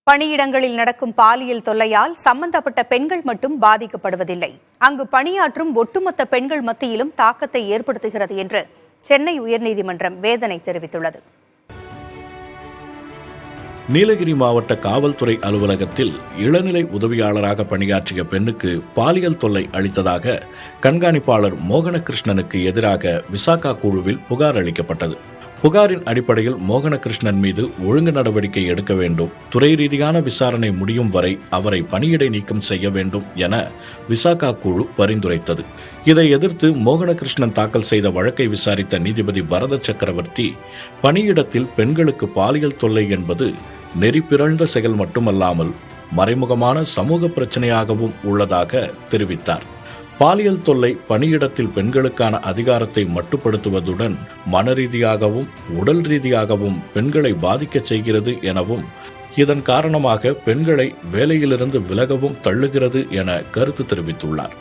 பணியிடங்களில் நடக்கும் பாலியல் தொல்லையால் சம்பந்தப்பட்ட பெண்கள் மட்டும் பாதிக்கப்படுவதில்லை, அங்கு பணியாற்றும் ஒட்டுமொத்த பெண்கள் மத்தியிலும் தாக்கத்தை ஏற்படுத்துகிறது என்று சென்னை உயர்நீதிமன்றம் வேதனை தெரிவித்துள்ளது. நீலகிரி மாவட்ட காவல்துறை அலுவலகத்தில் இளநிலை உதவியாளராக பணியாற்றிய பெண்ணுக்கு பாலியல் தொல்லை அளித்ததாக கண்காணிப்பாளர் மோகனகிருஷ்ணனுக்கு எதிராக விசாகா குழுவில் புகார் அளிக்கப்பட்டது. புகாரின் அடிப்படையில் மோகனகிருஷ்ணன் மீது ஒழுங்கு நடவடிக்கை எடுக்க வேண்டும், துறை ரீதியான விசாரணை முடியும் வரை அவரை பணியிடை நீக்கம் செய்ய வேண்டும் என விசாகா குழு பரிந்துரைத்தது. இதை எதிர்த்து மோகனகிருஷ்ணன் தாக்கல் செய்த வழக்கை விசாரித்த நீதிபதி பரத சக்கரவர்த்தி, பணியிடத்தில் பெண்களுக்கு பாலியல் தொல்லை என்பது நெறி பிறழ்ந்த செயல் மட்டுமல்லாமல் மறைமுகமான சமூக பிரச்சனையாகவும் உள்ளதாக தெரிவித்தார். பாலியல் தொல்லை பணியிடத்தில் பெண்களுக்கான அதிகாரத்தை மட்டுப்படுத்துவதுடன் மனரீதியாகவும் உடல் ரீதியாகவும் பெண்களை பாதிக்கச் செய்கிறது எனவும், இதன் காரணமாக பெண்களை வேலையிலிருந்து விலகவும் தள்ளுகிறது என கருத்து தெரிவித்துள்ளார்.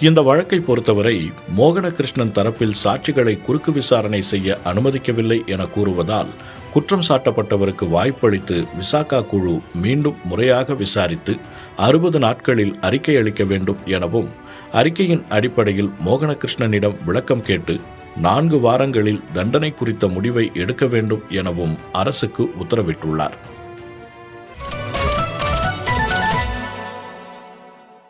இந்த வழக்கை பொறுத்தவரை மோகனகிருஷ்ணன் தரப்பில் சாட்சிகளை குறுக்கு விசாரணை செய்ய அனுமதிக்கவில்லை என கூறுவதால் குற்றம் சாட்டப்பட்டவருக்கு வாய்ப்பளித்து விசாகா குழு மீண்டும் முறையாக விசாரித்து 60 நாட்களில் அறிக்கை அளிக்க வேண்டும் எனவும், அறிக்கையின் அடிப்படையில் மோகனகிருஷ்ணனிடம் விளக்கம் கேட்டு 4 வாரங்களில் தண்டனை குறித்த முடிவை எடுக்க வேண்டும் எனவும் அரசுக்கு உத்தரவிட்டுள்ளார்.